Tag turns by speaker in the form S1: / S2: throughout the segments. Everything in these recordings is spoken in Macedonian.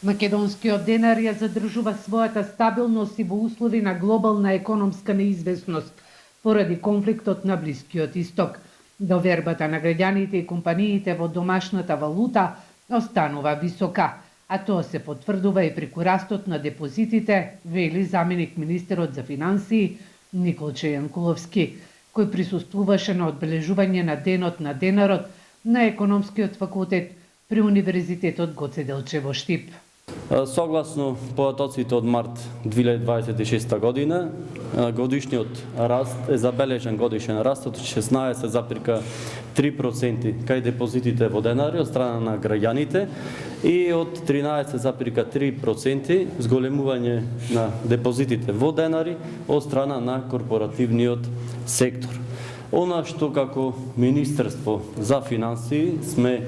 S1: Македонскиот денар ја задржува својата стабилност и во услови на глобална економска неизвестност поради конфликтот на Блискиот Исток. Довербата на граѓаните и компаниите во домашната валута останува висока, а тоа се потврдува и преку растот на депозитите, вели заменик министерот за финансии Николче Јанкуловски, кој присуствуваше на одбележување на денот на денарот на економскиот факултет при Универзитетот Гоце Делчев во Штип.
S2: Согласно податоците од март 2026 година, годишниот раст е забележен годишен раст од 16,3% кај депозитите во денари од страна на граѓаните и од 13,3% зголемување на депозитите во денари од страна на корпоративниот сектор. Она што како Министерство за финансии сме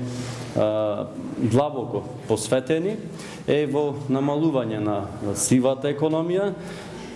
S2: длабоко посветени е во намалување на сивата економија,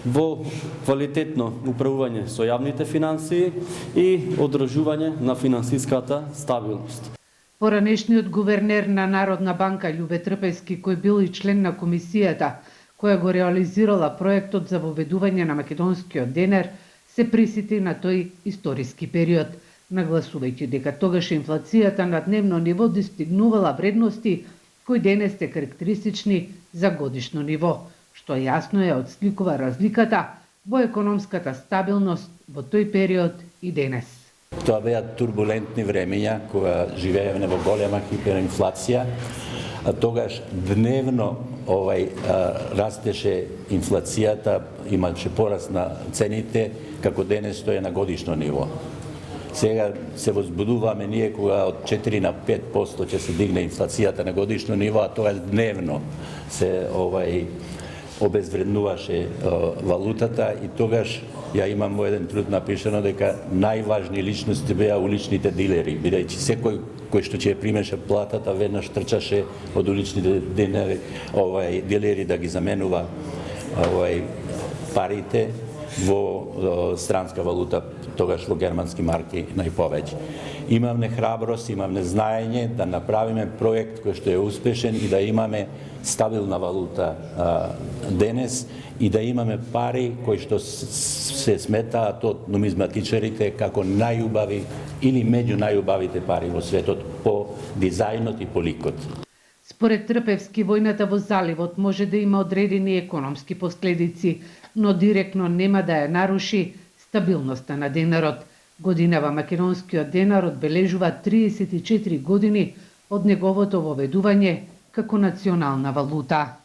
S2: во квалитетно управување со јавните финансии и одржување на финансиската стабилност.
S1: Поранешниот гувернер на Народна банка Љубе Трпејски, кој бил и член на комисијата која го реализирала проектот за воведување на македонскиот денар, се присети на тој историски период, нагласувајќи дека тогаш инфлацијата на дневно ниво достигнувала вредности кои денес се карактеристични за годишно ниво, што јасно ја отсликува разликата во економската стабилност во тој период и денес.
S3: Тоа беа турбулентни времења кога живееме во голема хиперинфлација, а тогаш дневно растеше инфлацијата, имаше пораст на цените, како денес тоа е на годишно ниво. Сега се возбудуваме ние кога од 4 на 5% ќе се дигне инфлацијата на годишно ниво, а тоа дневно се обезвреднуваше валутата и тогаш ја имам во еден труд напишано дека најважни личности беа уличните дилери, бидејќи секој кој што ќе примеше платата веднаш трчаше од уличните дилери да ги заменува парите во странска валута, тогаш во германски марки најповеќе. Имавме храброст, имавме знаење да направиме проект кој што е успешен и да имаме стабилна валута денес и да имаме пари кои што се сметаат од нумизматичарите како најубави или меѓу најубавите пари во светот по дизајнот и по ликот.
S1: Според Трпевски, војната во заливот може да има одредени економски последици, но директно нема да ја наруши стабилноста на денарот. Годинава македонскиот денар одбележува 34 години од неговото воведување како национална валута.